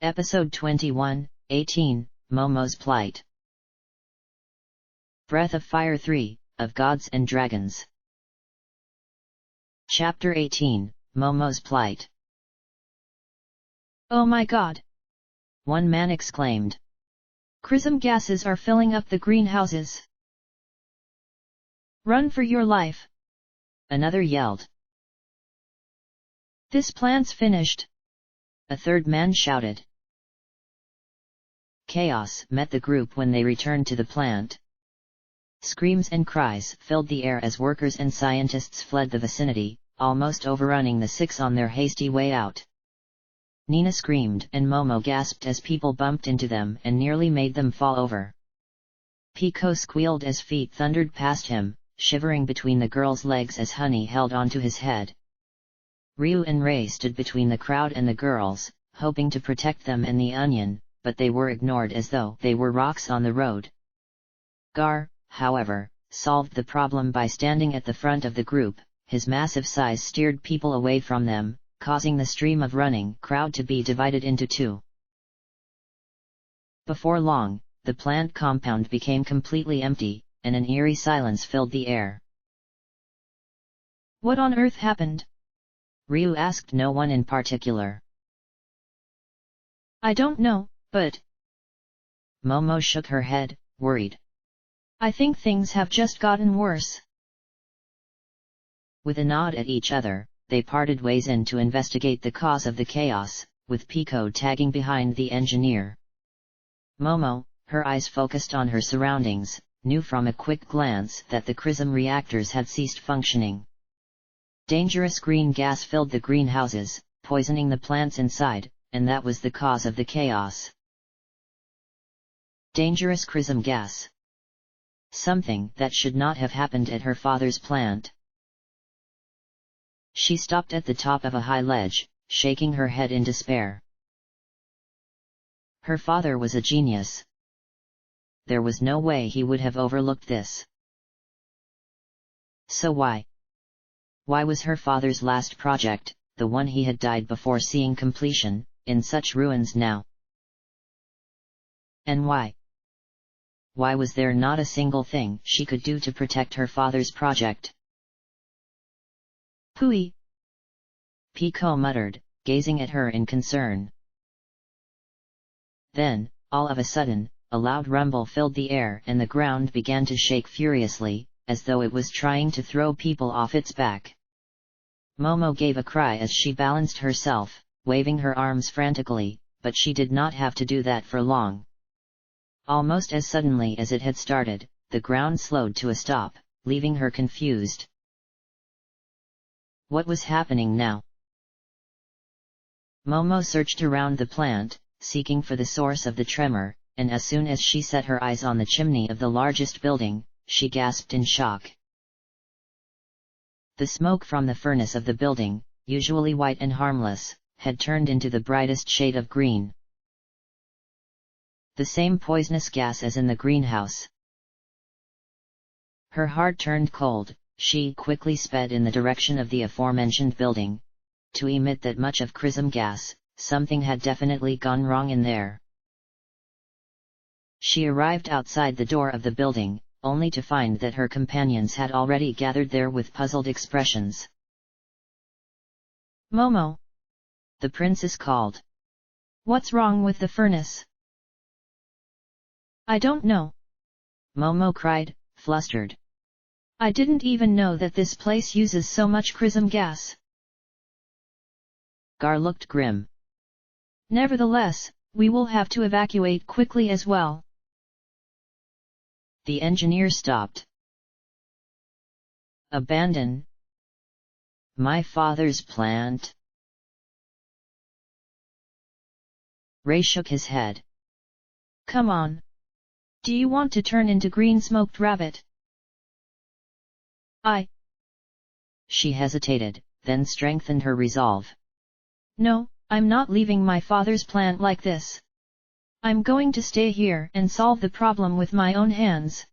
Episode 21, 18, Momo's Plight. Breath of Fire 3, of Gods and Dragons. Chapter 18, Momo's Plight. Oh my god! One man exclaimed. Chrism gases are filling up the greenhouses. Run for your life! Another yelled. This plant's finished! A third man shouted. Chaos met the group when they returned to the plant. Screams and cries filled the air as workers and scientists fled the vicinity, almost overrunning the six on their hasty way out. Nina screamed and Momo gasped as people bumped into them and nearly made them fall over. Pico squealed as feet thundered past him, shivering between the girl's legs as Honey held onto his head. Ryu and Ray stood between the crowd and the girls, hoping to protect them and the onion, but they were ignored as though they were rocks on the road. Gar, however, solved the problem by standing at the front of the group. His massive size steered people away from them, causing the stream of running crowd to be divided into two. Before long, the plant compound became completely empty, and an eerie silence filled the air. What on earth happened? Ryu asked no one in particular. I don't know, but... Momo shook her head, worried. I think things have just gotten worse. With a nod at each other, they parted ways in to investigate the cause of the chaos, with Pico tagging behind the engineer. Momo, her eyes focused on her surroundings, knew from a quick glance that the Chrism reactors had ceased functioning. Dangerous green gas filled the greenhouses, poisoning the plants inside, and that was the cause of the chaos. Dangerous Chrism gas. Something that should not have happened at her father's plant. She stopped at the top of a high ledge, shaking her head in despair. Her father was a genius. There was no way he would have overlooked this. So why? Why was her father's last project, the one he had died before seeing completion, in such ruins now? And why? Why was there not a single thing she could do to protect her father's project? Pooey! Pico muttered, gazing at her in concern. Then, all of a sudden, a loud rumble filled the air and the ground began to shake furiously, as though it was trying to throw people off its back. Momo gave a cry as she balanced herself, waving her arms frantically, but she did not have to do that for long. Almost as suddenly as it had started, the ground slowed to a stop, leaving her confused. What was happening now? Momo searched around the plant, seeking for the source of the tremor, and as soon as she set her eyes on the chimney of the largest building, she gasped in shock. The smoke from the furnace of the building, usually white and harmless, had turned into the brightest shade of green. The same poisonous gas as in the greenhouse. Her heart turned cold. She quickly sped in the direction of the aforementioned building. To emit that much of Chrism gas, something had definitely gone wrong in there. She arrived outside the door of the building, only to find that her companions had already gathered there with puzzled expressions. Momo! The princess called. What's wrong with the furnace? I don't know. Momo cried, flustered. I didn't even know that this place uses so much Chrism gas. Gar looked grim. Nevertheless, we will have to evacuate quickly as well. The engineer stopped. Abandon my father's plant? Ray shook his head. Come on. Do you want to turn into green smoked rabbit? She hesitated, then strengthened her resolve. No, I'm not leaving my father's plant like this. I'm going to stay here and solve the problem with my own hands.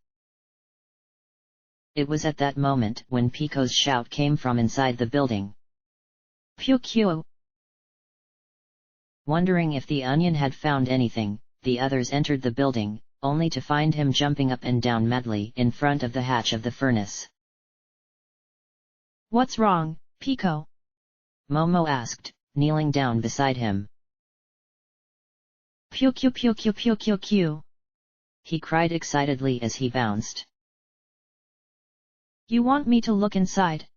It was at that moment when Pico's shout came from inside the building. Pew! Wondering if the onion had found anything, the others entered the building, only to find him jumping up and down madly in front of the hatch of the furnace. "What's wrong, Pico?" Momo asked, kneeling down beside him. "Pew pew pew pew pew pew pew," he cried excitedly as he bounced. "You want me to look inside?"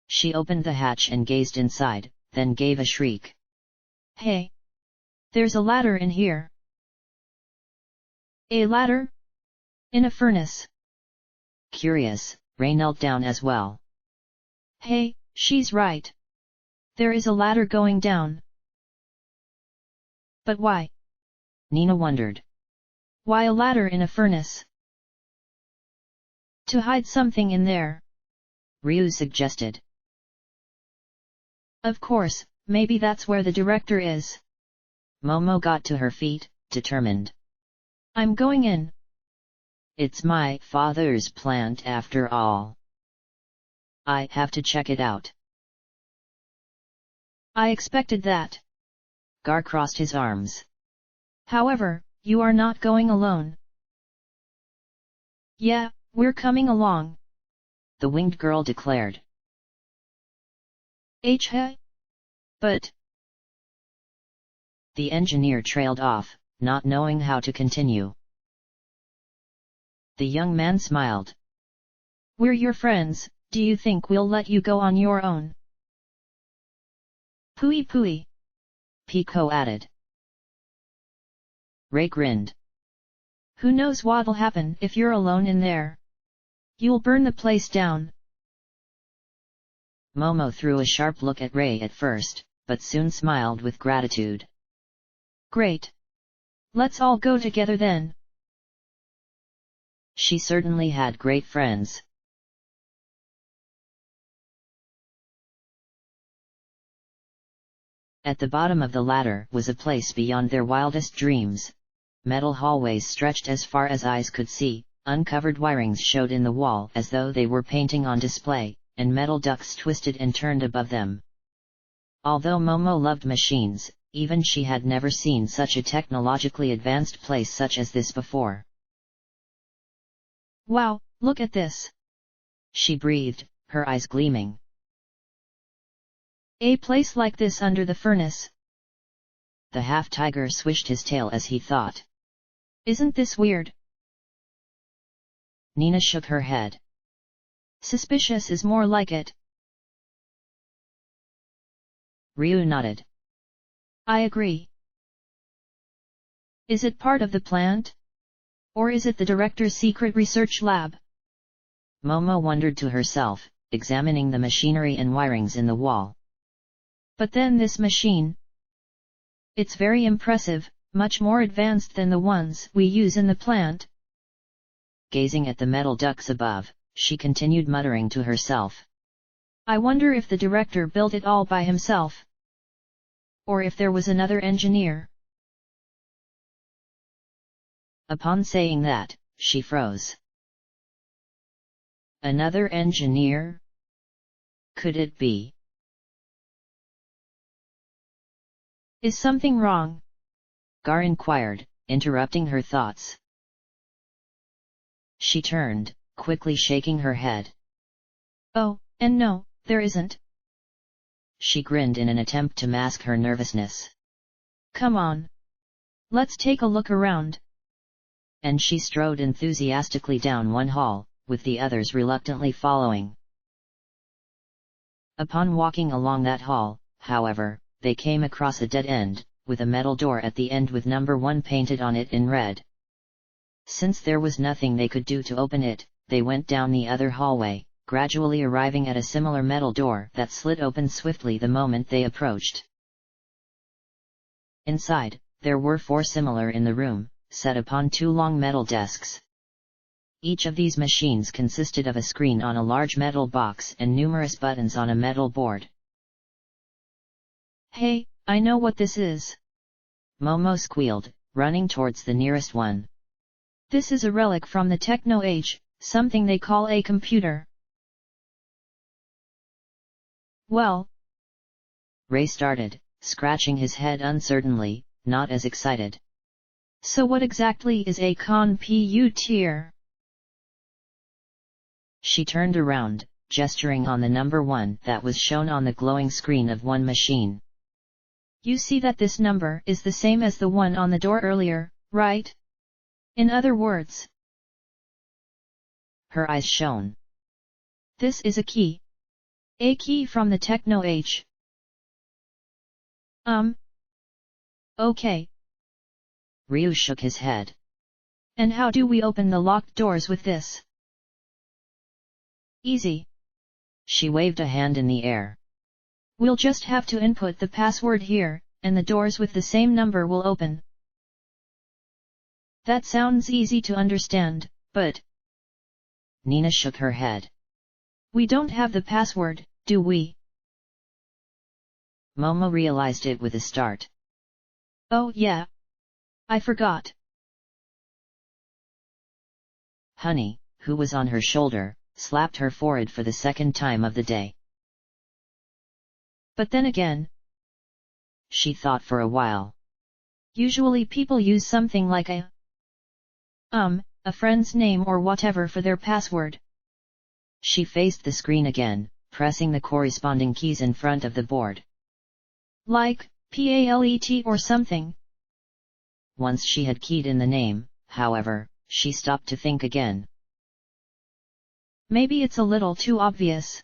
She opened the hatch and gazed inside, then gave a shriek. "Hey! There's a ladder in here." "A ladder? In a furnace?" Curious, Ray knelt down as well. "Hey, she's right. There is a ladder going down." "But why?" Nina wondered. "Why a ladder in a furnace?" "To hide something in there," Ryu suggested. "Of course, maybe that's where the director is." Momo got to her feet, determined. "I'm going in." "It's my father's plant after all. I have to check it out." "I expected that." Gar crossed his arms. "However, you are not going alone." "Yeah, we're coming along," the winged girl declared. Hey? But... The engineer trailed off, not knowing how to continue. The young man smiled. "We're your friends, do you think we'll let you go on your own?" "Pooey pooey," Pico added. Ray grinned. "Who knows what'll happen if you're alone in there? You'll burn the place down." Momo threw a sharp look at Ray at first, but soon smiled with gratitude. "Great! Let's all go together then." She certainly had great friends. At the bottom of the ladder was a place beyond their wildest dreams. Metal hallways stretched as far as eyes could see, uncovered wirings showed in the wall as though they were painting on display, and metal ducts twisted and turned above them. Although Momo loved machines, even she had never seen such a technologically advanced place such as this before. "Wow, look at this!" she breathed, her eyes gleaming. "A place like this under the furnace." The half-tiger swished his tail as he thought. "Isn't this weird?" Nina shook her head. "Suspicious is more like it." Ryu nodded. "I agree." "Is it part of the plant? Or is it the director's secret research lab?" Momo wondered to herself, examining the machinery and wirings in the wall. "But then this machine. It's very impressive, much more advanced than the ones we use in the plant." Gazing at the metal ducts above, she continued muttering to herself. "I wonder if the director built it all by himself. Or if there was another engineer." Upon saying that, she froze. Another engineer? Could it be? "Is something wrong?" Gar inquired, interrupting her thoughts. She turned, quickly shaking her head. "Oh, and no, there isn't." She grinned in an attempt to mask her nervousness. "Come on. Let's take a look around." And she strode enthusiastically down one hall, with the others reluctantly following. Upon walking along that hall, however, they came across a dead end, with a metal door at the end with number 1 painted on it in red. Since there was nothing they could do to open it, they went down the other hallway, gradually arriving at a similar metal door that slid open swiftly the moment they approached. Inside, there were 4 similar in the room, set upon 2 long metal desks. Each of these machines consisted of a screen on a large metal box and numerous buttons on a metal board. "Hey, I know what this is!" Momo squealed, running towards the nearest one. "This is a relic from the Techno Age, something they call a computer." Well, Ray started, scratching his head uncertainly, not as excited. So what exactly is a computer? She turned around, gesturing on the number 1 that was shown on the glowing screen of one machine. You see that this number is the same as the one on the door earlier, right? In other words, her eyes shone. This is a key. A key from the techno age. Okay. Ryu shook his head. And how do we open the locked doors with this? Easy. She waved a hand in the air. We'll just have to input the password here, and the doors with the same number will open. That sounds easy to understand, but... Nina shook her head. We don't have the password, do we? Momo realized it with a start. Oh yeah. I forgot. Honey, who was on her shoulder, slapped her forehead for the second time of the day. But then again, she thought for a while. Usually people use something like a friend's name or whatever for their password. She faced the screen again, pressing the corresponding keys in front of the board. Like, PALET or something. Once she had keyed in the name, however, she stopped to think again. Maybe it's a little too obvious.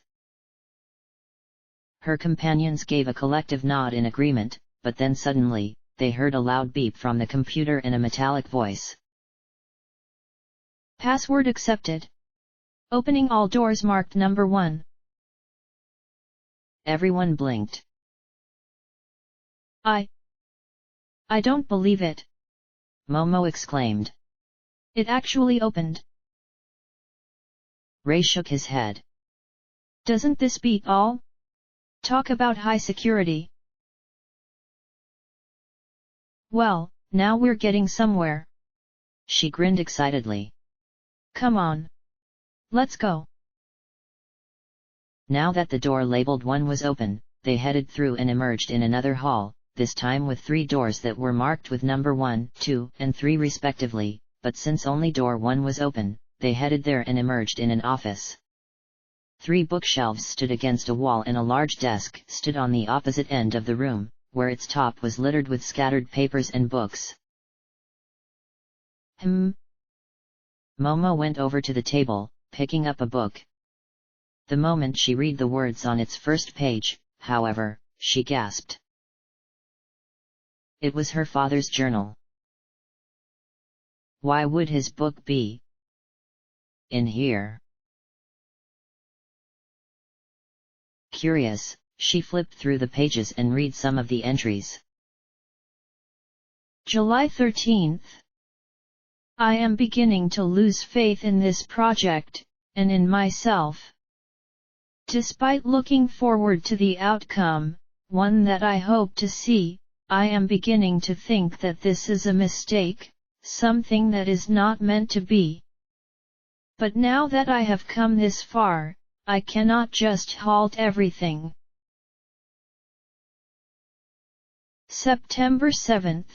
Her companions gave a collective nod in agreement, but then suddenly, they heard a loud beep from the computer in a metallic voice. Password accepted. Opening all doors marked number 1. Everyone blinked. I don't believe it. Momo exclaimed. It actually opened. Ray shook his head. Doesn't this beat all? Talk about high security. Well, now we're getting somewhere. She grinned excitedly. Come on. Let's go. Now that the door labeled 1 was open, they headed through and emerged in another hall, this time with 3 doors that were marked with number 1, 2, and 3 respectively, but since only door 1 was open, they headed there and emerged in an office. 3 bookshelves stood against a wall and a large desk stood on the opposite end of the room, where its top was littered with scattered papers and books. Momo went over to the table, picking up a book. The moment she read the words on its first page, however, she gasped. It was her father's journal. Why would his book be in here? Curious, she flipped through the pages and read some of the entries. July 13th. I am beginning to lose faith in this project, and in myself. Despite looking forward to the outcome, one that I hope to see, I am beginning to think that this is a mistake, something that is not meant to be. But now that I have come this far, I cannot just halt everything. September 7th.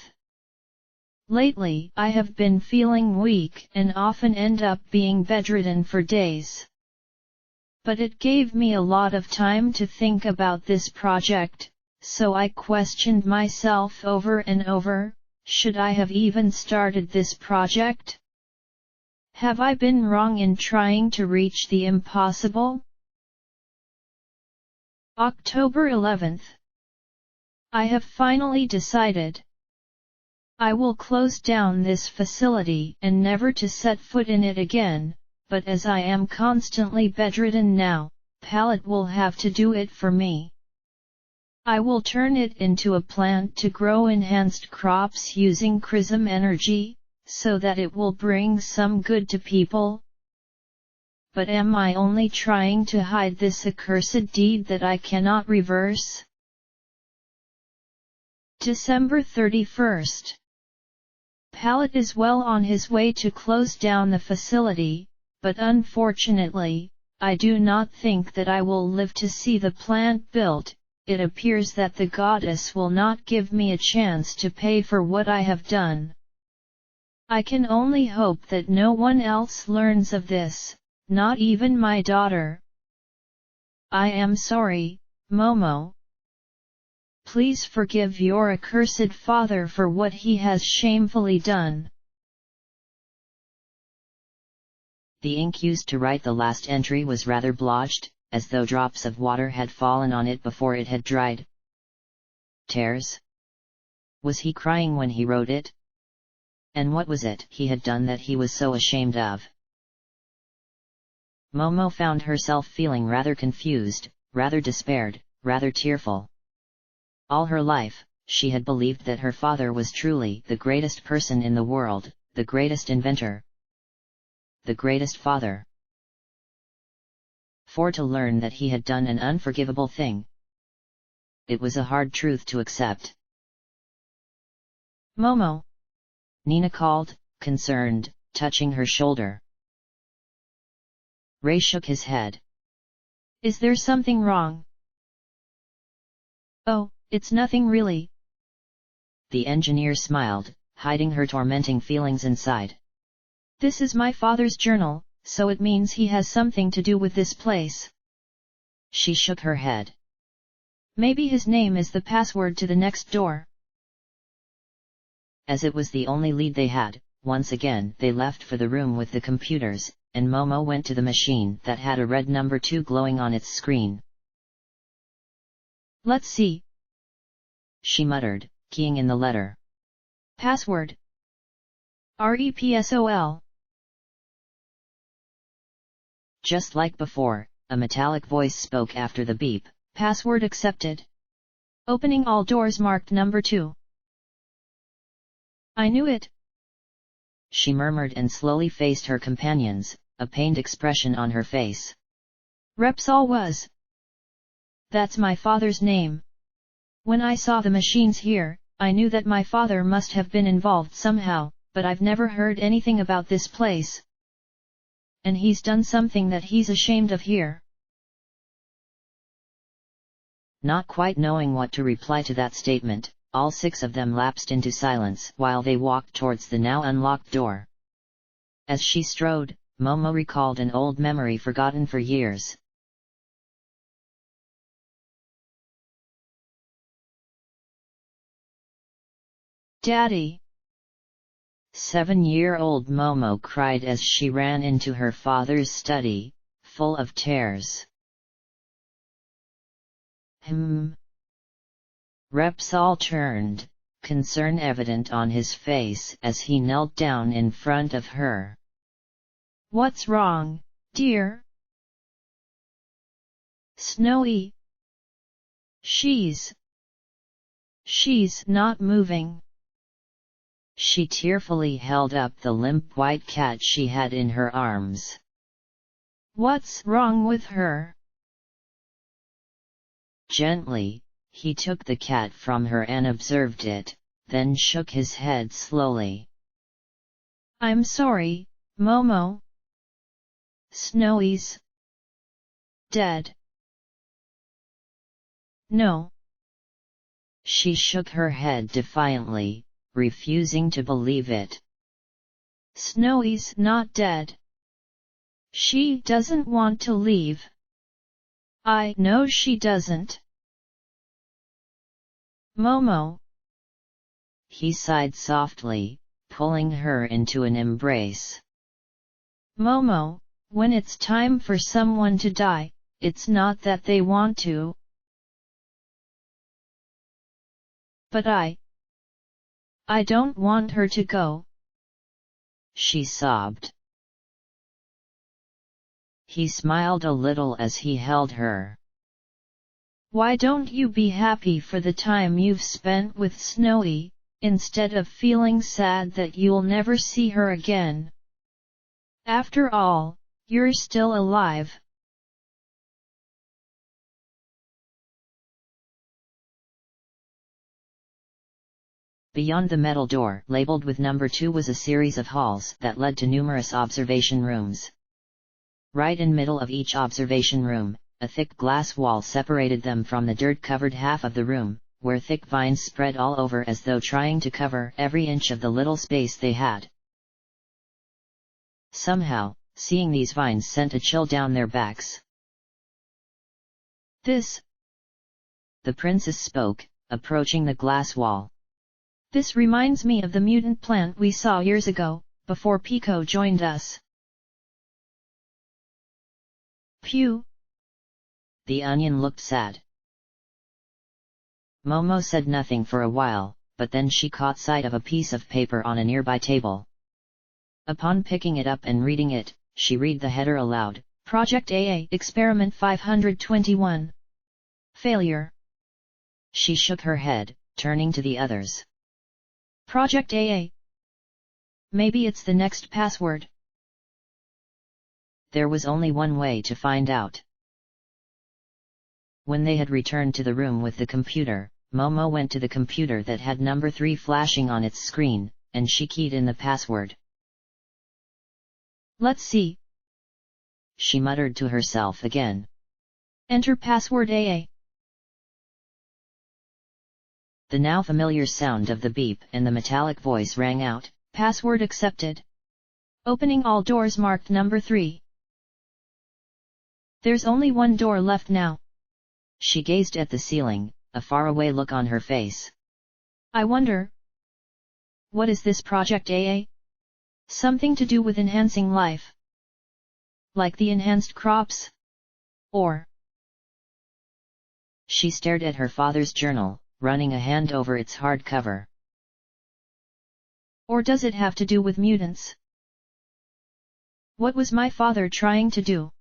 Lately, I have been feeling weak and often end up being bedridden for days. But it gave me a lot of time to think about this project, so I questioned myself over and over, should I have even started this project? Have I been wrong in trying to reach the impossible? October 11th. I have finally decided. I will close down this facility and never to set foot in it again, but as I am constantly bedridden now, Palette will have to do it for me. I will turn it into a plant to grow enhanced crops using Chrism energy, so that it will bring some good to people. But am I only trying to hide this accursed deed that I cannot reverse? December 31st. Palette is well on his way to close down the facility, but unfortunately, I do not think that I will live to see the plant built, it appears that the goddess will not give me a chance to pay for what I have done. I can only hope that no one else learns of this, not even my daughter. I am sorry, Momo. Please forgive your accursed father for what he has shamefully done. The ink used to write the last entry was rather blotched, as though drops of water had fallen on it before it had dried. Tears? Was he crying when he wrote it? And what was it he had done that he was so ashamed of? Momo found herself feeling rather confused, rather despaired, rather tearful. All her life, she had believed that her father was truly the greatest person in the world, the greatest inventor, the greatest father. For to learn that he had done an unforgivable thing, it was a hard truth to accept. Momo! Nina called, concerned, touching her shoulder. Ray shook his head. Is there something wrong? Oh, it's nothing really. The engineer smiled, hiding her tormenting feelings inside. This is my father's journal, so it means he has something to do with this place. She shook her head. Maybe his name is the password to the next door. As it was the only lead they had, once again they left for the room with the computers, and Momo went to the machine that had a red number 2 glowing on its screen. Let's see. She muttered, keying in the letter. Password. REPSOL. Just like before, a metallic voice spoke after the beep. Password accepted. Opening all doors marked number 2. I knew it. She murmured and slowly faced her companions, a pained expression on her face. Repsol was. That's my father's name. When I saw the machines here, I knew that my father must have been involved somehow, but I've never heard anything about this place. And he's done something that he's ashamed of here. Not quite knowing what to reply to that statement, all 6 of them lapsed into silence while they walked towards the now unlocked door. As she strode, Momo recalled an old memory forgotten for years. Daddy! 7-year-old Momo cried as she ran into her father's study, full of tears. Repsol turned, concern evident on his face as he knelt down in front of her. What's wrong, dear? Snowy. She's not moving. She tearfully held up the limp white cat she had in her arms. What's wrong with her? Gently, he took the cat from her and observed it, then shook his head slowly. I'm sorry, Momo. Snowy's dead. No. She shook her head defiantly, refusing to believe it. Snowy's not dead. She doesn't want to leave. I know she doesn't. Momo. He sighed softly, pulling her into an embrace. Momo, when it's time for someone to die, it's not that they want to. But I don't want her to go. She sobbed. He smiled a little as he held her. Why don't you be happy for the time you've spent with Snowy, instead of feeling sad that you'll never see her again? After all, you're still alive. Beyond the metal door labeled with number 2 was a series of halls that led to numerous observation rooms. Right in middle of each observation room, a thick glass wall separated them from the dirt-covered half of the room, where thick vines spread all over as though trying to cover every inch of the little space they had. Somehow, seeing these vines sent a chill down their backs. This, the princess spoke, approaching the glass wall. This reminds me of the mutant plant we saw years ago, before Pico joined us. Phew. The onion looked sad. Momo said nothing for a while, but then she caught sight of a piece of paper on a nearby table. Upon picking it up and reading it, she read the header aloud: Project AA Experiment 521. Failure. She shook her head, turning to the others. Project AA. Maybe it's the next password. There was only one way to find out. When they had returned to the room with the computer, Momo went to the computer that had number 3 flashing on its screen, and she keyed in the password. Let's see. She muttered to herself again. Enter password AA. The now familiar sound of the beep and the metallic voice rang out. Password accepted. Opening all doors marked number 3. There's only one door left now. She gazed at the ceiling, a faraway look on her face. I wonder. What is this Project AA? Something to do with enhancing life. Like the enhanced crops? Or? She stared at her father's journal, running a hand over its hard cover. Or does it have to do with mutants? What was my father trying to do?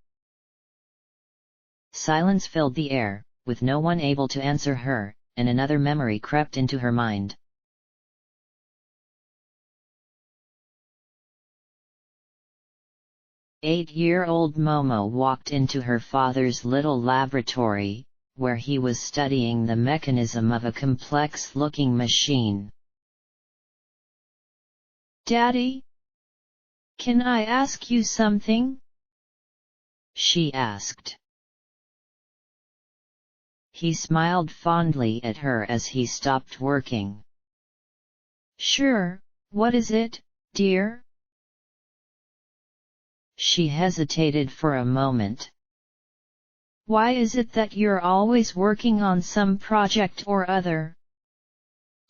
Silence filled the air, with no one able to answer her, and another memory crept into her mind. Eight-year-old Momo walked into her father's little laboratory, where he was studying the mechanism of a complex-looking machine. Daddy? Can I ask you something? She asked. He smiled fondly at her as he stopped working. Sure, what is it, dear? She hesitated for a moment. Why is it that you're always working on some project or other?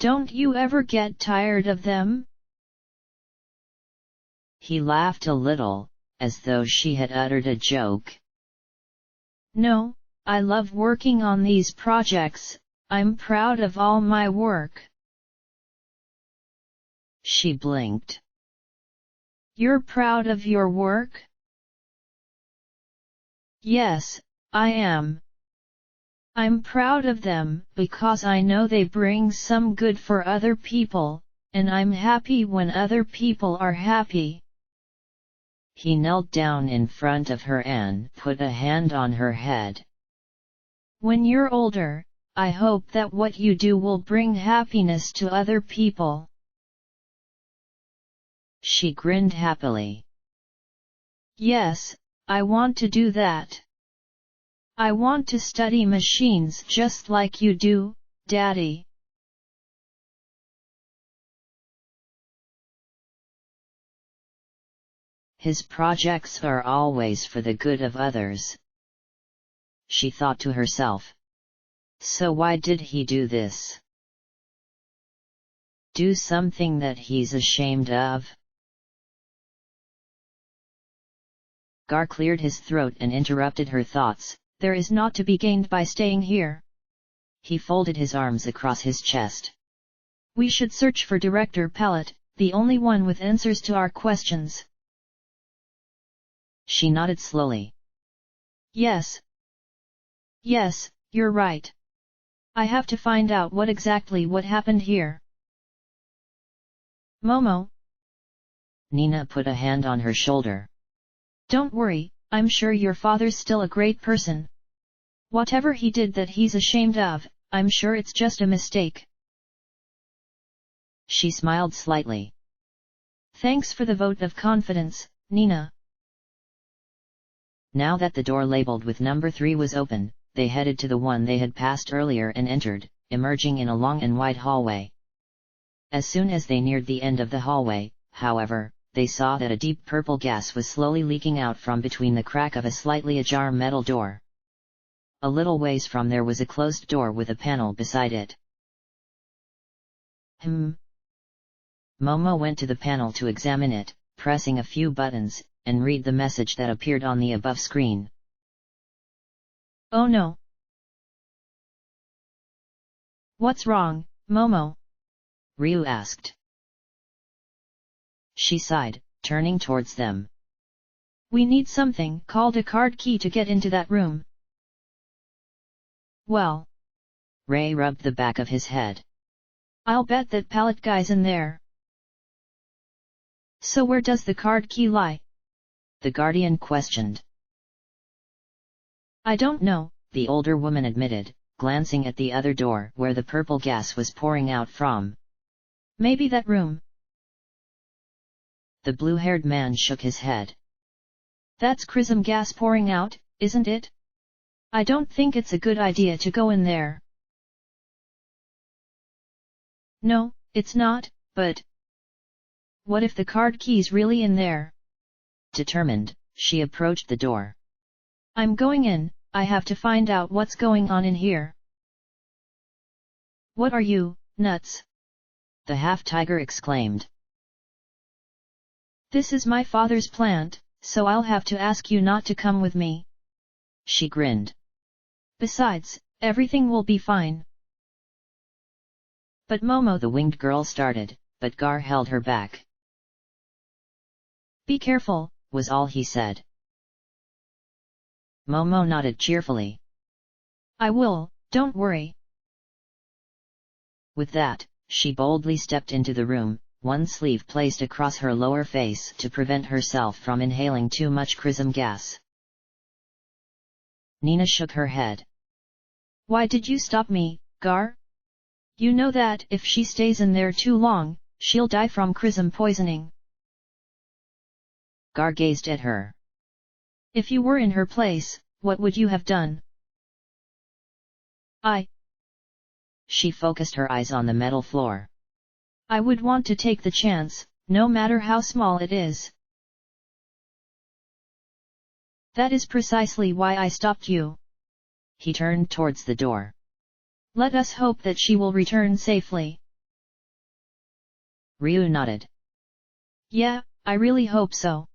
Don't you ever get tired of them? He laughed a little, as though she had uttered a joke. No, I love working on these projects, I'm proud of all my work. She blinked. You're proud of your work? Yes, I am. I'm proud of them because I know they bring some good for other people, and I'm happy when other people are happy. He knelt down in front of her and put a hand on her head. When you're older, I hope that what you do will bring happiness to other people. She grinned happily. Yes, I want to do that. I want to study machines just like you do, Daddy. His projects are always for the good of others. She thought to herself. So why did he do this? Do something that he's ashamed of? Gar cleared his throat and interrupted her thoughts. There is naught to be gained by staying here. He folded his arms across his chest. We should search for Director Pallet, the only one with answers to our questions. She nodded slowly. Yes. Yes, you're right. I have to find out what happened here. Momo. Nina put a hand on her shoulder. Don't worry, I'm sure your father's still a great person. Whatever he did that he's ashamed of, I'm sure it's just a mistake. She smiled slightly. Thanks for the vote of confidence, Nina. Now that the door labeled with number 3 was open, they headed to the one they had passed earlier and entered, emerging in a long and wide hallway. As soon as they neared the end of the hallway, however, they saw that a deep purple gas was slowly leaking out from between the crack of a slightly ajar metal door. A little ways from there was a closed door with a panel beside it. Momo went to the panel to examine it, pressing a few buttons, and read the message that appeared on the above screen. Oh no! What's wrong, Momo? Ryu asked. She sighed, turning towards them. We need something called a card key to get into that room. Well. Ray rubbed the back of his head. I'll bet that pallet guy's in there. So where does the card key lie? The Guardian questioned. I don't know, the older woman admitted, glancing at the other door where the purple gas was pouring out from. Maybe that room. The blue-haired man shook his head. That's chrism gas pouring out, isn't it? I don't think it's a good idea to go in there. No, it's not, but... what if the card key's really in there? Determined, she approached the door. I'm going in, I have to find out what's going on in here. What are you, nuts? The half-tiger exclaimed. This is my father's plant, so I'll have to ask you not to come with me. She grinned. Besides, everything will be fine. But Momo, the winged girl started, but Gar held her back. Be careful, was all he said. Momo nodded cheerfully. I will, don't worry. With that, she boldly stepped into the room, one sleeve placed across her lower face to prevent herself from inhaling too much chrism gas. Nina shook her head. Why did you stop me, Gar? You know that if she stays in there too long, she'll die from chrism poisoning. Gar gazed at her. If you were in her place, what would you have done? She focused her eyes on the metal floor. I would want to take the chance, no matter how small it is. That is precisely why I stopped you. He turned towards the door. Let us hope that she will return safely. Ryu nodded. Yeah, I really hope so.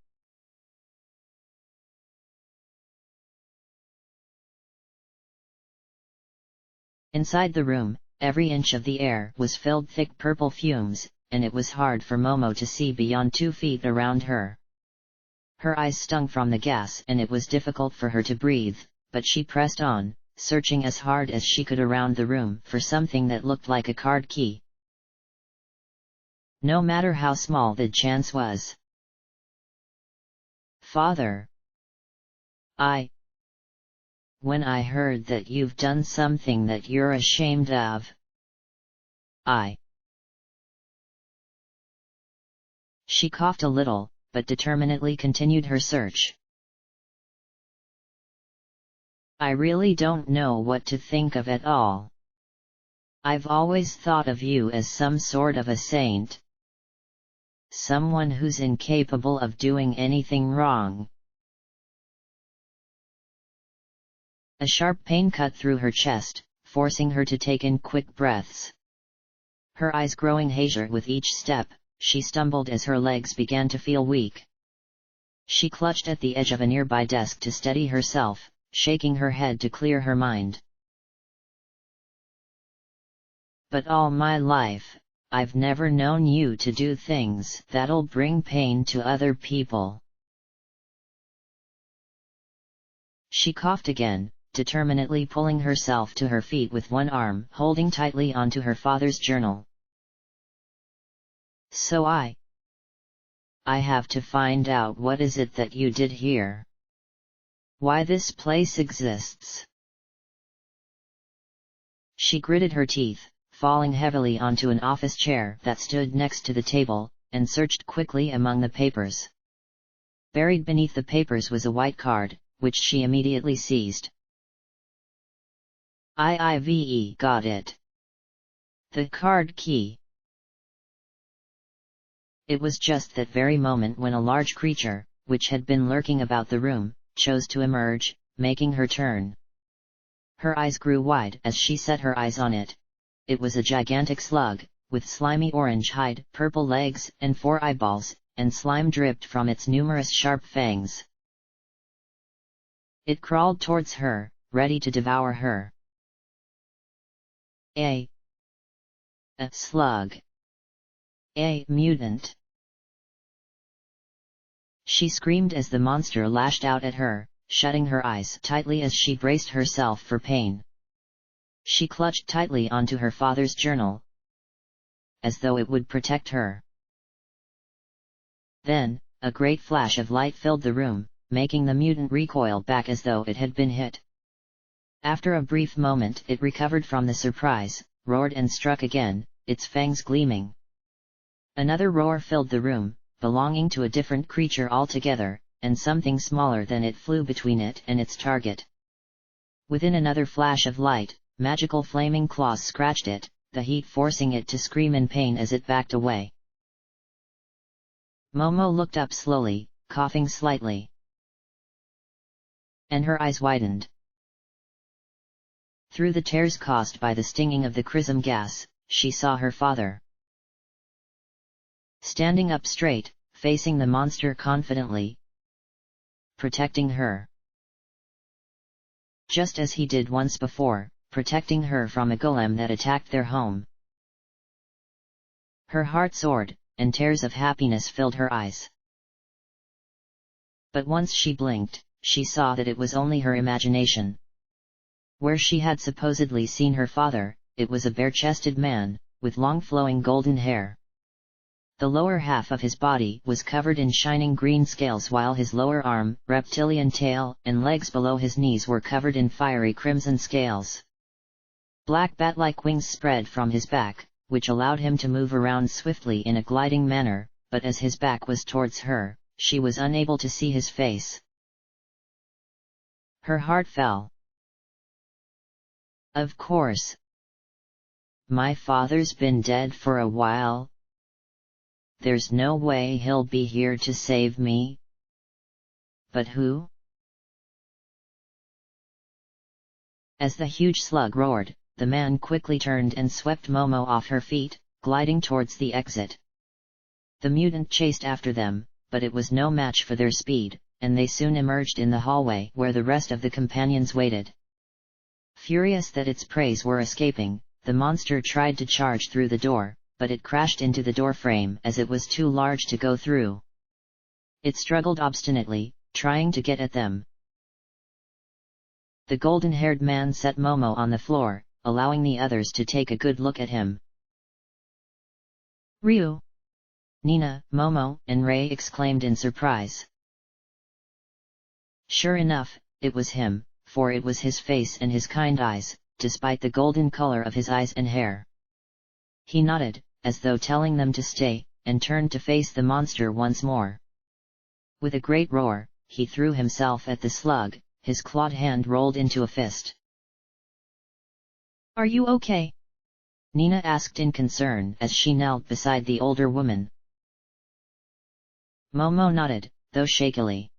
Inside the room, every inch of the air was filled thick purple fumes, and it was hard for Momo to see beyond 2 feet around her. Her eyes stung from the gas and it was difficult for her to breathe, but she pressed on, searching as hard as she could around the room for something that looked like a card key. No matter how small the chance was. Father. When I heard that you've done something that you're ashamed of. She coughed a little, but determinedly continued her search. I really don't know what to think of it all. I've always thought of you as some sort of a saint. Someone who's incapable of doing anything wrong. A sharp pain cut through her chest, forcing her to take in quick breaths. Her eyes growing hazier with each step, she stumbled as her legs began to feel weak. She clutched at the edge of a nearby desk to steady herself, shaking her head to clear her mind. But all my life, I've never known you to do things that'll bring pain to other people. She coughed again, determinedly pulling herself to her feet with one arm holding tightly onto her father's journal. So I have to find out what is it that you did here. Why this place exists. She gritted her teeth, falling heavily onto an office chair that stood next to the table, and searched quickly among the papers. Buried beneath the papers was a white card, which she immediately seized. IIVE, got it. The card key. It was just that very moment when a large creature, which had been lurking about the room, chose to emerge, making her turn. Her eyes grew wide as she set her eyes on it. It was a gigantic slug, with slimy orange hide, purple legs, and 4 eyeballs, and slime dripped from its numerous sharp fangs. It crawled towards her, ready to devour her. A slug. A mutant. She screamed as the monster lashed out at her, shutting her eyes tightly as she braced herself for pain. She clutched tightly onto her father's journal, as though it would protect her. Then, a great flash of light filled the room, making the mutant recoil back as though it had been hit. After a brief moment it recovered from the surprise, roared and struck again, its fangs gleaming. Another roar filled the room, belonging to a different creature altogether, and something smaller than it flew between it and its target. Within another flash of light, magical flaming claws scratched it, the heat forcing it to scream in pain as it backed away. Momo looked up slowly, coughing slightly. And her eyes widened. Through the tears caused by the stinging of the chrism gas, she saw her father. Standing up straight, facing the monster confidently, protecting her. Just as he did once before, protecting her from a golem that attacked their home. Her heart soared, and tears of happiness filled her eyes. But once she blinked, she saw that it was only her imagination. Where she had supposedly seen her father, it was a bare-chested man, with long flowing golden hair. The lower half of his body was covered in shining green scales while his lower arm, reptilian tail, and legs below his knees were covered in fiery crimson scales. Black bat-like wings spread from his back, which allowed him to move around swiftly in a gliding manner, but as his back was towards her, she was unable to see his face. Her heart fell. Of course. My father's been dead for a while. There's no way he'll be here to save me. But who? As the huge slug roared, the man quickly turned and swept Momo off her feet, gliding towards the exit. The mutant chased after them, but it was no match for their speed, and they soon emerged in the hallway where the rest of the companions waited. Furious that its preys were escaping, the monster tried to charge through the door, but it crashed into the doorframe as it was too large to go through. It struggled obstinately, trying to get at them. The golden-haired man set Momo on the floor, allowing the others to take a good look at him. Ryu! Nina, Momo, and Ray exclaimed in surprise. Sure enough, it was him, for it was his face and his kind eyes, despite the golden color of his eyes and hair. He nodded, as though telling them to stay, and turned to face the monster once more. With a great roar, he threw himself at the slug, his clawed hand rolled into a fist. Are you okay? Nina asked in concern as she knelt beside the older woman. Momo nodded, though shakily.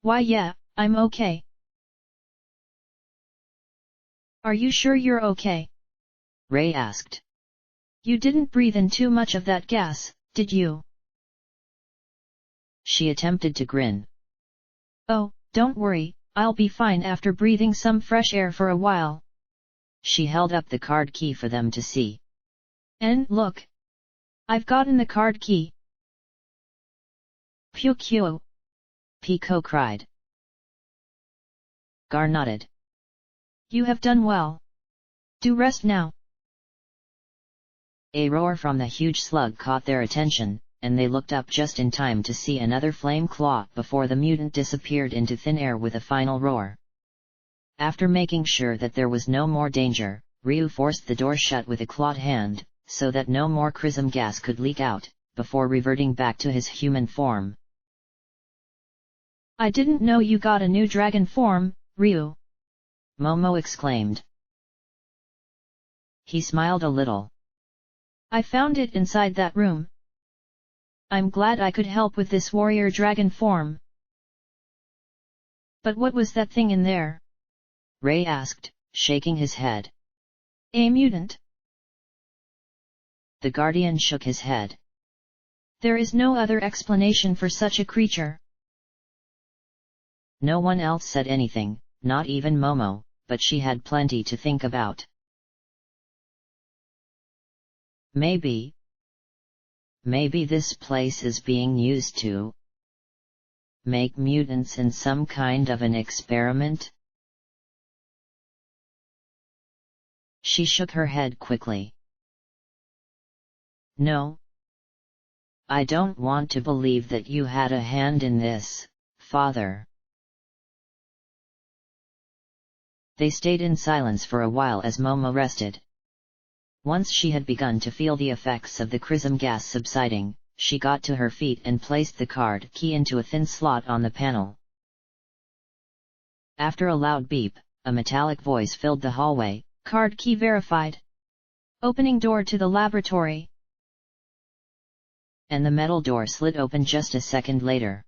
Why yeah, I'm okay. Are you sure you're okay? Ray asked. You didn't breathe in too much of that gas, did you? She attempted to grin. Oh, don't worry, I'll be fine after breathing some fresh air for a while. She held up the card key for them to see. And look! I've gotten the card key. Pew pew! Pico cried. Gar nodded. You have done well. Do rest now. A roar from the huge slug caught their attention, and they looked up just in time to see another flame claw before the mutant disappeared into thin air with a final roar. After making sure that there was no more danger, Ryu forced the door shut with a clawed hand, so that no more chrism gas could leak out, before reverting back to his human form. I didn't know you got a new dragon form, Ryu. Momo exclaimed. He smiled a little. I found it inside that room. I'm glad I could help with this warrior dragon form. But what was that thing in there? Ray asked, shaking his head. A mutant. The Guardian shook his head. There is no other explanation for such a creature. No one else said anything, not even Momo, but she had plenty to think about. Maybe this place is being used to make mutants in some kind of an experiment? She shook her head quickly. No. I don't want to believe that you had a hand in this, Father. They stayed in silence for a while as Momo rested. Once she had begun to feel the effects of the chrism gas subsiding, she got to her feet and placed the card key into a thin slot on the panel. After a loud beep, a metallic voice filled the hallway. Card key verified. Opening door to the laboratory. And the metal door slid open just a second later.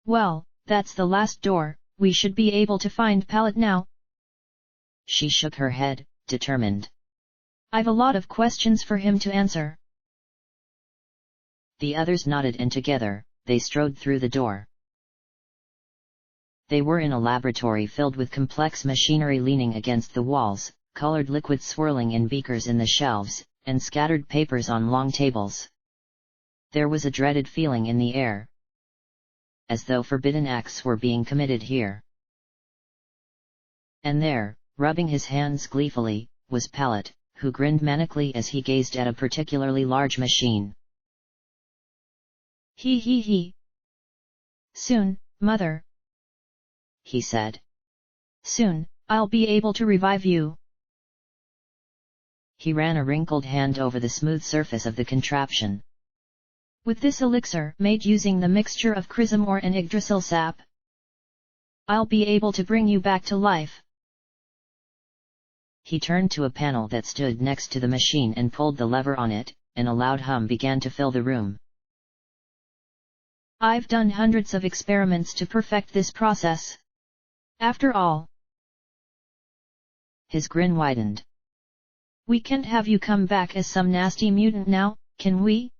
Well, that's the last door, we should be able to find Pallet now. She shook her head, determined. I've a lot of questions for him to answer. The others nodded and together, they strode through the door. They were in a laboratory filled with complex machinery leaning against the walls, colored liquids swirling in beakers in the shelves, and scattered papers on long tables. There was a dreaded feeling in the air, as though forbidden acts were being committed here. And there, rubbing his hands gleefully, was Pallet, who grinned manically as he gazed at a particularly large machine. He. Soon, Mother. He said. Soon, I'll be able to revive you. He ran a wrinkled hand over the smooth surface of the contraption. With this elixir made using the mixture of chrism ore and Yggdrasil sap, I'll be able to bring you back to life. He turned to a panel that stood next to the machine and pulled the lever on it, and a loud hum began to fill the room. I've done hundreds of experiments to perfect this process. After all, his grin widened. We can't have you come back as some nasty mutant now, can we?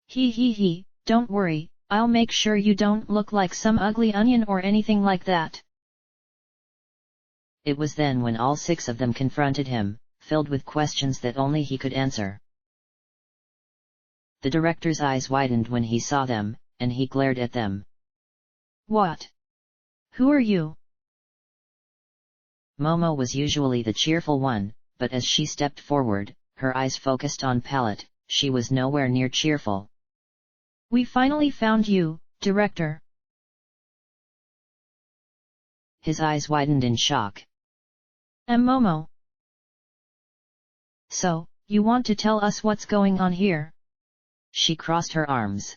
He, don't worry, I'll make sure you don't look like some ugly onion or anything like that. It was then when all six of them confronted him, filled with questions that only he could answer. The director's eyes widened when he saw them, and he glared at them. What? Who are you? Momo was usually the cheerful one, but as she stepped forward, her eyes focused on Pallet, she was nowhere near cheerful. We finally found you, Director. His eyes widened in shock. Momo. So, you want to tell us what's going on here? She crossed her arms.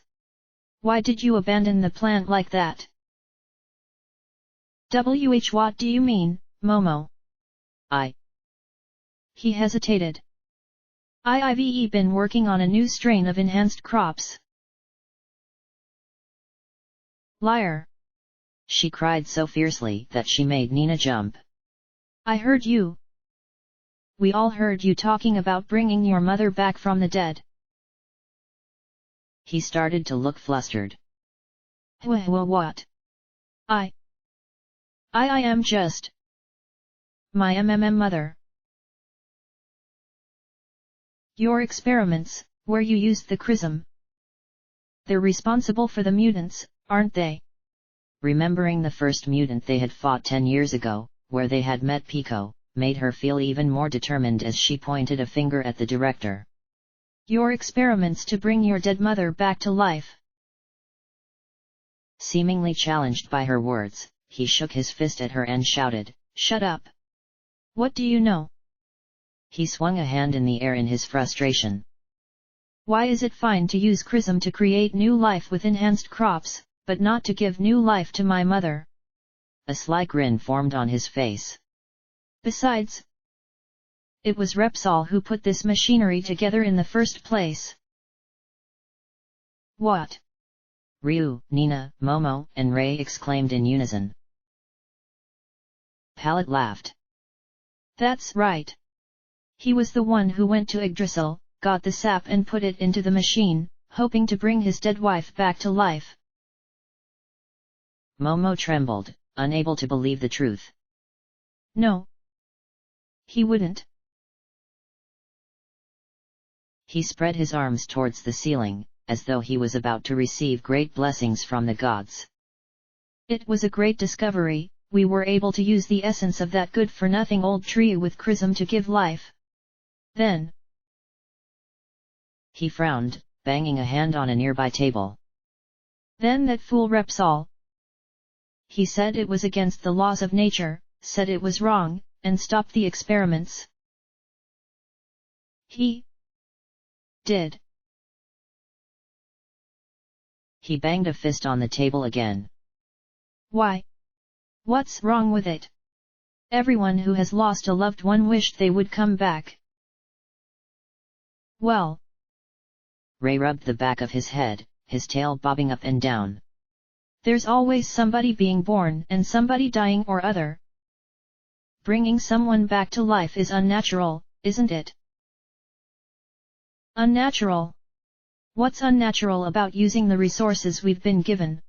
Why did you abandon the plant like that? What do you mean, Momo? He hesitated. I've been working on a new strain of enhanced crops. Liar! She cried so fiercely that she made Nina jump. I heard you. We all heard you talking about bringing your mother back from the dead. He started to look flustered. What? I am just my mother. Your experiments, where you used the chrism. They're responsible for the mutants, aren't they? Remembering the first mutant they had fought 10 years ago, where they had met Pico, made her feel even more determined as she pointed a finger at the director. Your experiments to bring your dead mother back to life. Seemingly challenged by her words, he shook his fist at her and shouted, "Shut up! What do you know?" He swung a hand in the air in his frustration. Why is it fine to use chrism to create new life with enhanced crops, but not to give new life to my mother. A sly grin formed on his face. Besides, it was Repsol who put this machinery together in the first place. What? Ryu, Nina, Momo, and Ray exclaimed in unison. Pallet laughed. That's right. He was the one who went to Yggdrasil, got the sap and put it into the machine, hoping to bring his dead wife back to life. Momo trembled, unable to believe the truth. No. He wouldn't. He spread his arms towards the ceiling, as though he was about to receive great blessings from the gods. It was a great discovery. We were able to use the essence of that good-for-nothing old tree with chrism to give life. Then he frowned, banging a hand on a nearby table. Then that fool Repsol. He said it was against the laws of nature, said it was wrong, and stopped the experiments. He did. He banged a fist on the table again. Why? What's wrong with it? Everyone who has lost a loved one wished they would come back. Well. Ray rubbed the back of his head, his tail bobbing up and down. There's always somebody being born and somebody dying or other. Bringing someone back to life is unnatural, isn't it? Unnatural? What's unnatural about using the resources we've been given?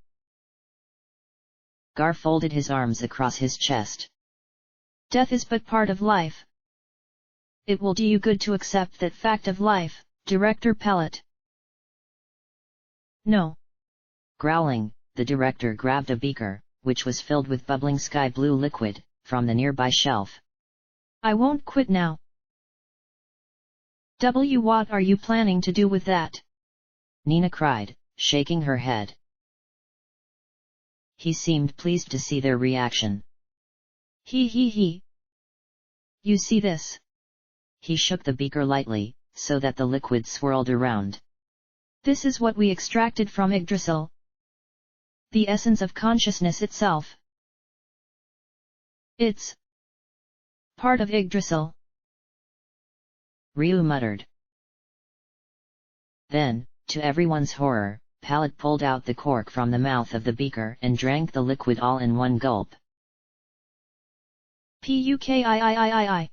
Gar folded his arms across his chest. Death is but part of life. It will do you good to accept that fact of life, Director Pellet. No. Growling, the director grabbed a beaker, which was filled with bubbling sky blue liquid, from the nearby shelf. I won't quit now. What are you planning to do with that? Nina cried, shaking her head. He seemed pleased to see their reaction. He. You see this? He shook the beaker lightly, so that the liquid swirled around. This is what we extracted from Yggdrasil. The essence of consciousness itself. It's part of Yggdrasil. Ryu muttered. Then, to everyone's horror, Pallet pulled out the cork from the mouth of the beaker and drank the liquid all in one gulp. Pukii!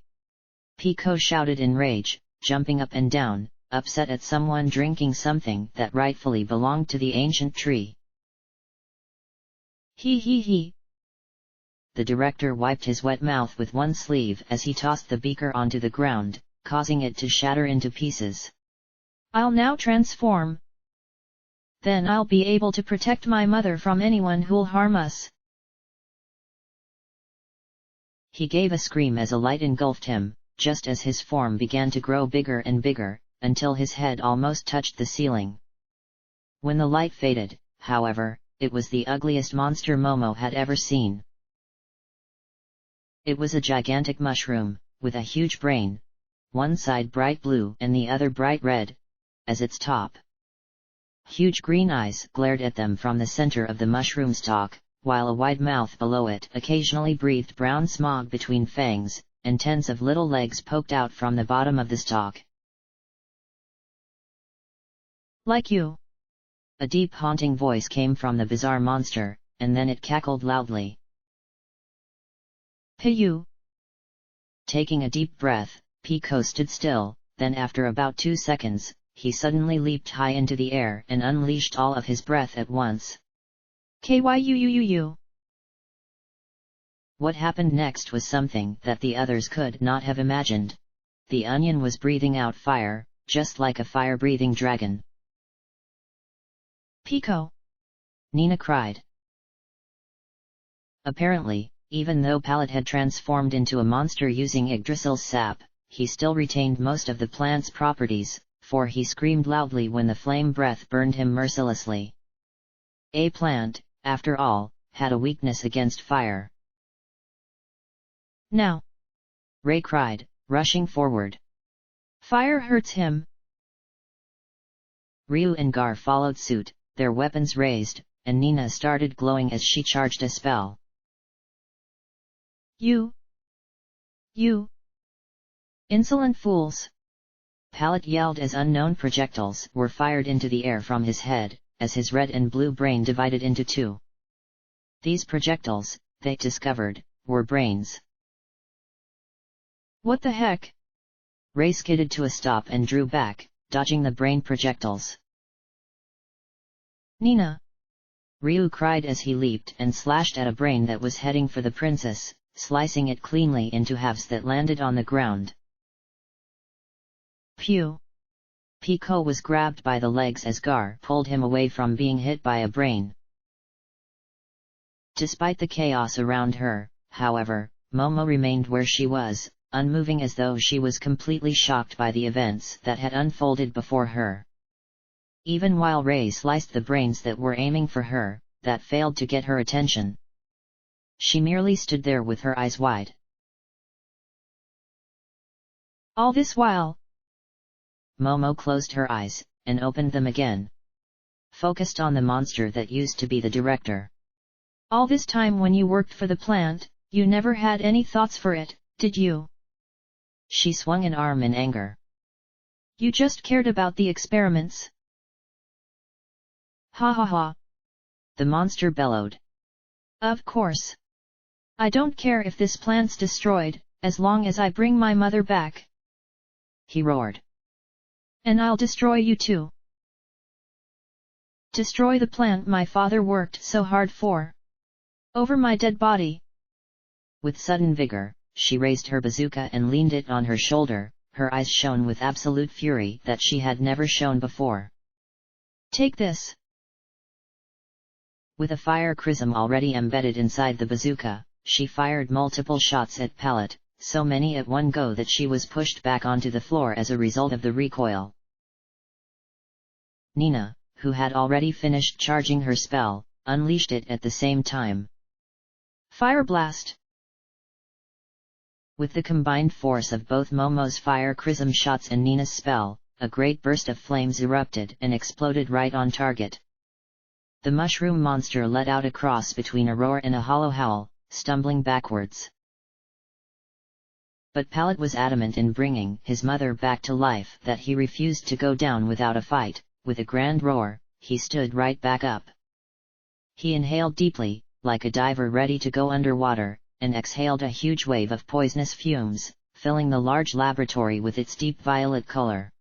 Pico shouted in rage, jumping up and down, upset at someone drinking something that rightfully belonged to the ancient tree. He. The director wiped his wet mouth with one sleeve as he tossed the beaker onto the ground, causing it to shatter into pieces. I'll now transform. Then I'll be able to protect my mother from anyone who'll harm us. He gave a scream as a light engulfed him, just as his form began to grow bigger and bigger, until his head almost touched the ceiling. When the light faded, however, it was the ugliest monster Momo had ever seen. It was a gigantic mushroom, with a huge brain, one side bright blue and the other bright red, as its top. Huge green eyes glared at them from the center of the mushroom stalk, while a wide mouth below it occasionally breathed brown smog between fangs, and tens of little legs poked out from the bottom of the stalk. Like you. A deep haunting voice came from the bizarre monster, and then it cackled loudly. You. Taking a deep breath, Pico stood still, then after about 2 seconds, he suddenly leaped high into the air and unleashed all of his breath at once. Kyuu. What happened next was something that the others could not have imagined. The onion was breathing out fire, just like a fire-breathing dragon. Pico! Nina cried. Apparently, even though Pallet had transformed into a monster using Yggdrasil's sap, he still retained most of the plant's properties, for he screamed loudly when the flame breath burned him mercilessly. A plant, after all, had a weakness against fire. Now! Ray cried, rushing forward. Fire hurts him. Ryu and Gar followed suit, their weapons raised, and Nina started glowing as she charged a spell. You! Insolent fools! Pallet yelled as unknown projectiles were fired into the air from his head, as his red and blue brain divided into two. These projectiles, they discovered, were brains. What the heck? Ray skidded to a stop and drew back, dodging the brain projectiles. Nina! Ryu cried as he leaped and slashed at a brain that was heading for the princess, slicing it cleanly into halves that landed on the ground. Phew! Pico was grabbed by the legs as Gar pulled him away from being hit by a brain. Despite the chaos around her, however, Momo remained where she was, unmoving as though she was completely shocked by the events that had unfolded before her. Even while Ray sliced the brains that were aiming for her, that failed to get her attention. She merely stood there with her eyes wide. All this while, Momo closed her eyes, and opened them again. Focused on the monster that used to be the director. All this time when you worked for the plant, you never had any thoughts for it, did you? She swung an arm in anger. You just cared about the experiments. Ha ha ha! The monster bellowed. Of course. I don't care if this plant's destroyed, as long as I bring my mother back. He roared. And I'll destroy you too. Destroy the plant my father worked so hard for. Over my dead body. With sudden vigor, she raised her bazooka and leaned it on her shoulder, her eyes shone with absolute fury that she had never shown before. Take this! With a fire chrism already embedded inside the bazooka, she fired multiple shots at Pallet, so many at one go that she was pushed back onto the floor as a result of the recoil. Nina, who had already finished charging her spell, unleashed it at the same time. Fire blast! With the combined force of both Momo's fire chrism shots and Nina's spell, a great burst of flames erupted and exploded right on target. The mushroom monster let out a cross between a roar and a hollow howl, stumbling backwards. But Pallet was adamant in bringing his mother back to life that he refused to go down without a fight. With a grand roar, he stood right back up. He inhaled deeply, like a diver ready to go underwater, and exhaled a huge wave of poisonous fumes, filling the large laboratory with its deep violet color.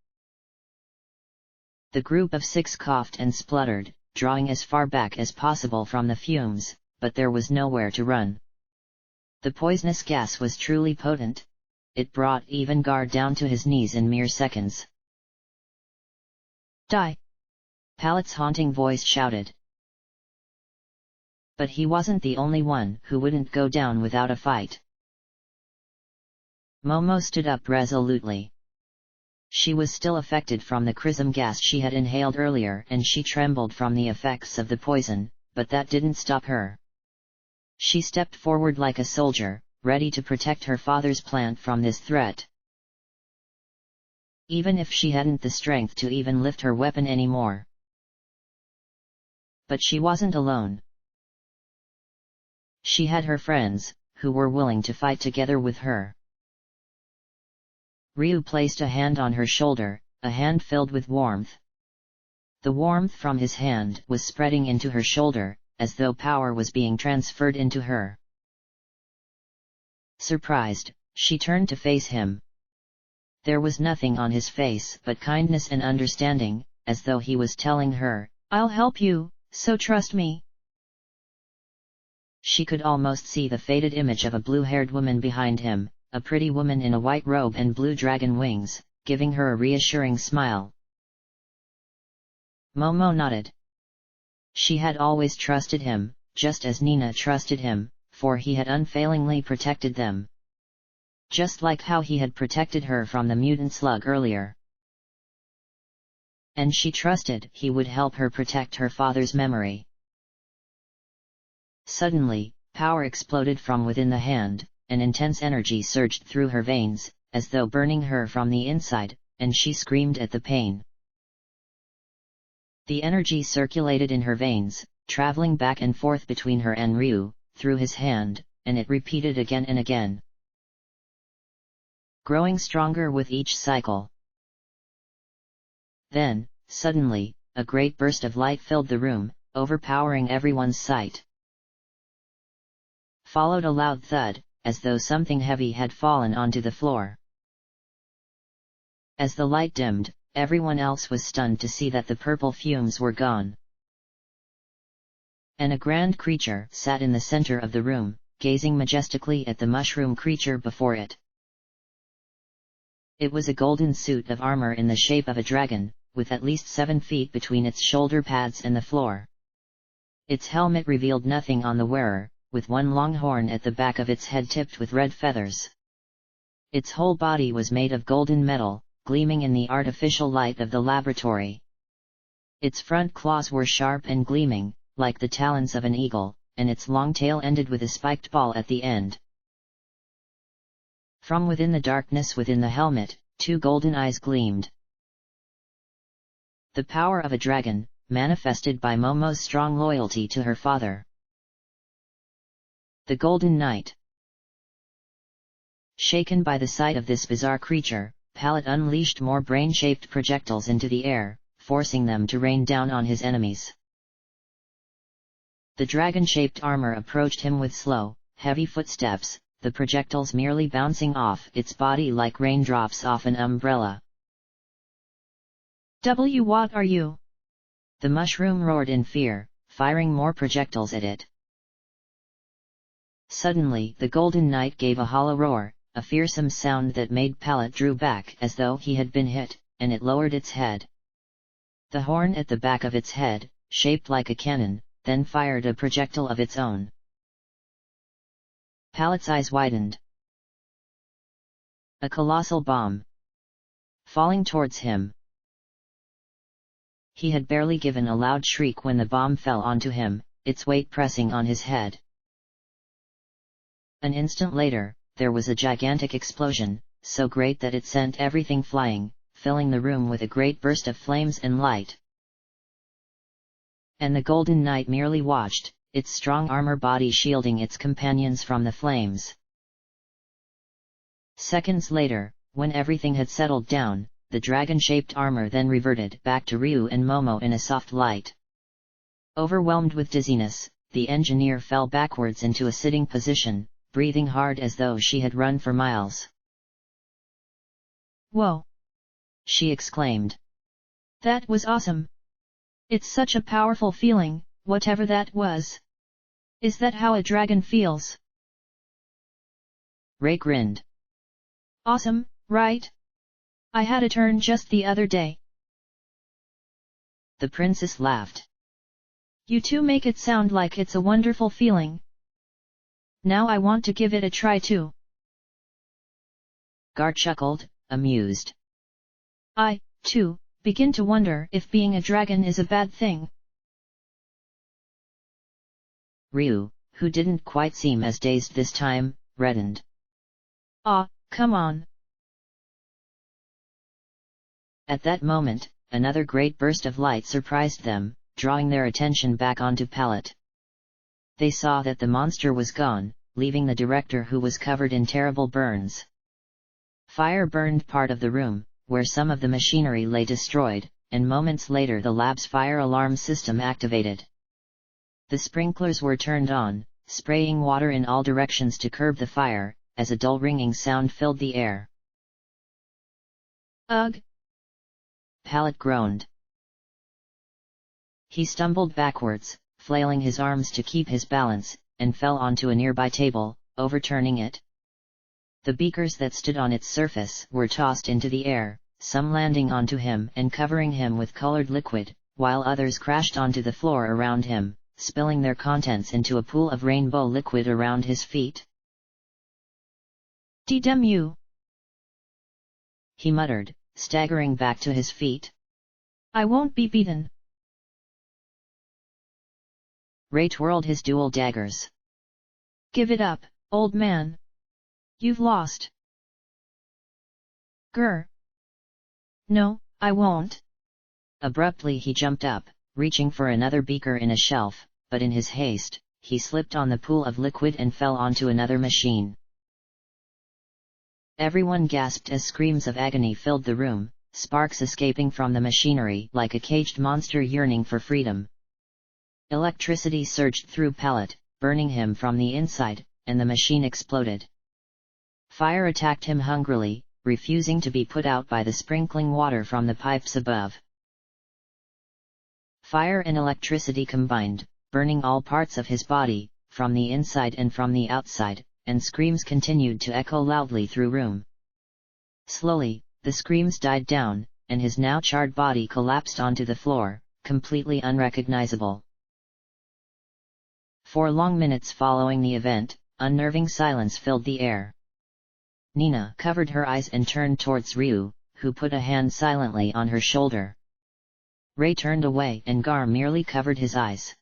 The group of 6 coughed and spluttered, drawing as far back as possible from the fumes, but there was nowhere to run. The poisonous gas was truly potent. It brought even Gar down to his knees in mere seconds. Die! Pallet's haunting voice shouted. But he wasn't the only one who wouldn't go down without a fight. Momo stood up resolutely. She was still affected from the chrism gas she had inhaled earlier and she trembled from the effects of the poison, but that didn't stop her. She stepped forward like a soldier, ready to protect her father's plant from this threat. Even if she hadn't the strength to even lift her weapon anymore. But she wasn't alone. She had her friends, who were willing to fight together with her. Ryu placed a hand on her shoulder, a hand filled with warmth. The warmth from his hand was spreading into her shoulder, as though power was being transferred into her. Surprised, she turned to face him. There was nothing on his face but kindness and understanding, as though he was telling her, "I'll help you, so trust me." She could almost see the faded image of a blue-haired woman behind him, a pretty woman in a white robe and blue dragon wings, giving her a reassuring smile. Momo nodded. She had always trusted him, just as Nina trusted him, for he had unfailingly protected them. Just like how he had protected her from the mutant slug earlier. And she trusted he would help her protect her father's memory. Suddenly, power exploded from within the hand, an intense energy surged through her veins, as though burning her from the inside, and she screamed at the pain. The energy circulated in her veins, traveling back and forth between her and Ryu, through his hand, and it repeated again and again, growing stronger with each cycle. Then, suddenly, a great burst of light filled the room, overpowering everyone's sight. Followed a loud thud, as though something heavy had fallen onto the floor. As the light dimmed, everyone else was stunned to see that the purple fumes were gone. And a grand creature sat in the center of the room, gazing majestically at the mushroom creature before it. It was a golden suit of armor in the shape of a dragon, with at least 7 feet between its shoulder pads and the floor. Its helmet revealed nothing on the wearer, with one long horn at the back of its head tipped with red feathers. Its whole body was made of golden metal, gleaming in the artificial light of the laboratory. Its front claws were sharp and gleaming, like the talons of an eagle, and its long tail ended with a spiked ball at the end. From within the darkness within the helmet, 2 golden eyes gleamed. The power of a dragon, manifested by Momo's strong loyalty to her father. The Golden Knight. Shaken by the sight of this bizarre creature, Pallet unleashed more brain-shaped projectiles into the air, forcing them to rain down on his enemies. The dragon-shaped armor approached him with slow, heavy footsteps, the projectiles merely bouncing off its body like raindrops off an umbrella. What are you? The mushroom roared in fear, firing more projectiles at it. Suddenly the Golden Knight gave a hollow roar, a fearsome sound that made Pallet drew back as though he had been hit, and it lowered its head. The horn at the back of its head, shaped like a cannon, then fired a projectile of its own. Pallet's eyes widened. A colossal bomb. Falling towards him. He had barely given a loud shriek when the bomb fell onto him, its weight pressing on his head. An instant later, there was a gigantic explosion, so great that it sent everything flying, filling the room with a great burst of flames and light. And the Golden Knight merely watched, its strong armor body shielding its companions from the flames. Seconds later, when everything had settled down, the dragon-shaped armor then reverted back to Ryu and Momo in a soft light. Overwhelmed with dizziness, the engineer fell backwards into a sitting position, breathing hard as though she had run for miles. Whoa! She exclaimed. That was awesome! It's such a powerful feeling, whatever that was. Is that how a dragon feels? Ray grinned. Awesome, right? I had a turn just the other day. The princess laughed. You two make it sound like it's a wonderful feeling. Now I want to give it a try too. Gar chuckled, amused. I, too, begin to wonder if being a dragon is a bad thing. Ryu, who didn't quite seem as dazed this time, reddened. Ah, come on. At that moment, another great burst of light surprised them, drawing their attention back onto Pallet. They saw that the monster was gone, leaving the director who was covered in terrible burns. Fire burned part of the room, where some of the machinery lay destroyed, and moments later the lab's fire alarm system activated. The sprinklers were turned on, spraying water in all directions to curb the fire, as a dull ringing sound filled the air. Ugh! Pallet groaned. He stumbled backwards, flailing his arms to keep his balance, and fell onto a nearby table, overturning it. The beakers that stood on its surface were tossed into the air, some landing onto him and covering him with colored liquid, while others crashed onto the floor around him, spilling their contents into a pool of rainbow liquid around his feet. Damn you! He muttered, staggering back to his feet. I won't be beaten. Ray twirled his dual daggers. Give it up, old man. You've lost. Grr. No, I won't. Abruptly he jumped up, reaching for another beaker in a shelf, but in his haste, he slipped on the pool of liquid and fell onto another machine. Everyone gasped as screams of agony filled the room, sparks escaping from the machinery like a caged monster yearning for freedom. Electricity surged through Pallet, burning him from the inside, and the machine exploded. Fire attacked him hungrily, refusing to be put out by the sprinkling water from the pipes above. Fire and electricity combined, burning all parts of his body, from the inside and from the outside, and screams continued to echo loudly through room. Slowly, the screams died down, and his now charred body collapsed onto the floor, completely unrecognizable. For long minutes following the event, unnerving silence filled the air. Nina covered her eyes and turned towards Ryu, who put a hand silently on her shoulder. Ray turned away and Gar merely covered his eyes.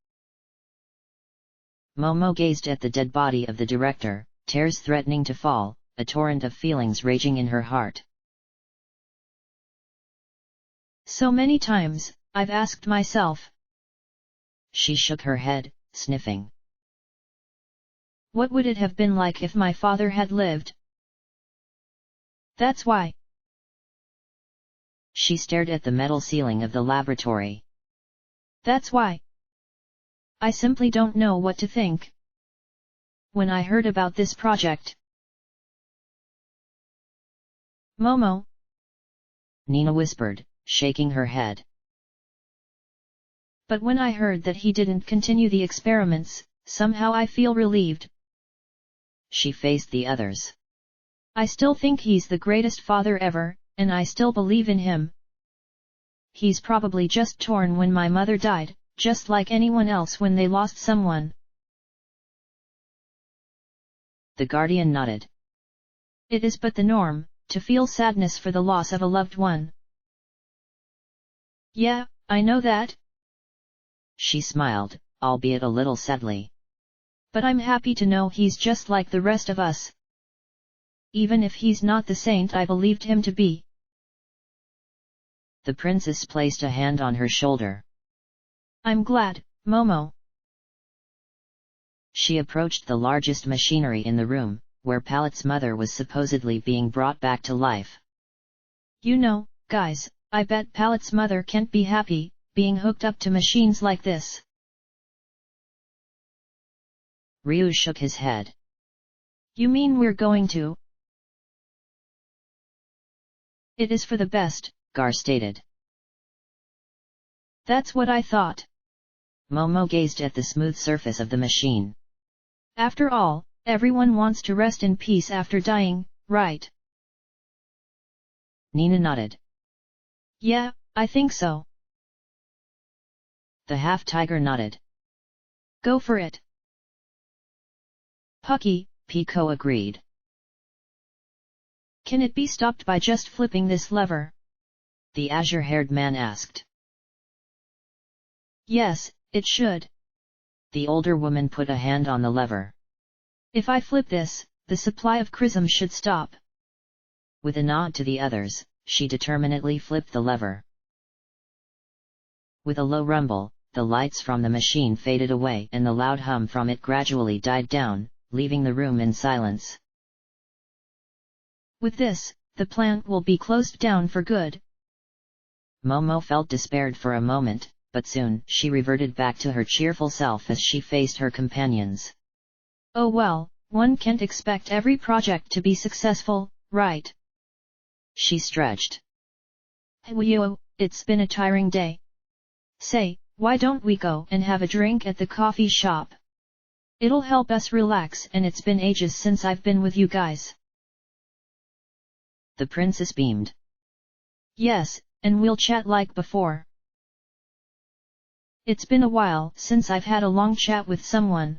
Momo gazed at the dead body of the director, tears threatening to fall, a torrent of feelings raging in her heart. So many times, I've asked myself. She shook her head, sniffing. What would it have been like if my father had lived? That's why. She stared at the metal ceiling of the laboratory. That's why. I simply don't know what to think. When I heard about this project. Momo? Nina whispered, shaking her head. But when I heard that he didn't continue the experiments, somehow I feel relieved. She faced the others. I still think he's the greatest father ever, and I still believe in him. He's probably just torn when my mother died, just like anyone else when they lost someone. The Guardian nodded. It is but the norm, to feel sadness for the loss of a loved one. Yeah, I know that. She smiled, albeit a little sadly. But I'm happy to know he's just like the rest of us. Even if he's not the saint I believed him to be. The princess placed a hand on her shoulder. I'm glad, Momo. She approached the largest machinery in the room, where Pallet's mother was supposedly being brought back to life. You know, guys, I bet Pallet's mother can't be happy, being hooked up to machines like this. Ryu shook his head. You mean we're going to? It is for the best, Gar stated. That's what I thought. Momo gazed at the smooth surface of the machine. After all, everyone wants to rest in peace after dying, right? Nina nodded. Yeah, I think so. The half-tiger nodded. Go for it. Pucky, Pico agreed. Can it be stopped by just flipping this lever? The azure-haired man asked. Yes, it should. The older woman put a hand on the lever. If I flip this, the supply of chrism should stop. With a nod to the others, she determinedly flipped the lever. With a low rumble, the lights from the machine faded away and the loud hum from it gradually died down, leaving the room in silence. With this, the plant will be closed down for good. Momo felt despaired for a moment, but soon she reverted back to her cheerful self as she faced her companions. Oh well, one can't expect every project to be successful, right? She stretched. Hey, it's been a tiring day. Say, why don't we go and have a drink at the coffee shop? It'll help us relax and it's been ages since I've been with you guys. The princess beamed. Yes, and we'll chat like before. It's been a while since I've had a long chat with someone.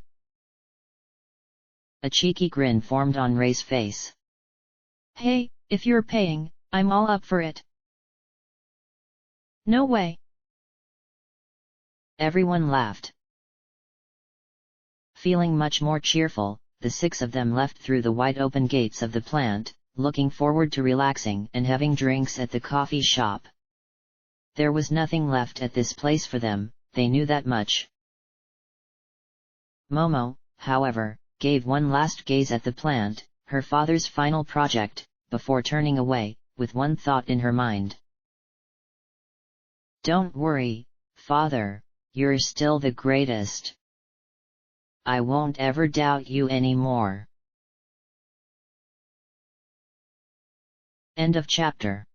A cheeky grin formed on Ray's face. Hey, if you're paying, I'm all up for it. No way. Everyone laughed. Feeling much more cheerful, the six of them left through the wide-open gates of the plant, looking forward to relaxing and having drinks at the coffee shop. There was nothing left at this place for them, they knew that much. Momo, however, gave one last gaze at the plant, her father's final project, before turning away, with one thought in her mind. "Don't worry, father, you're still the greatest. I won't ever doubt you anymore." End of chapter.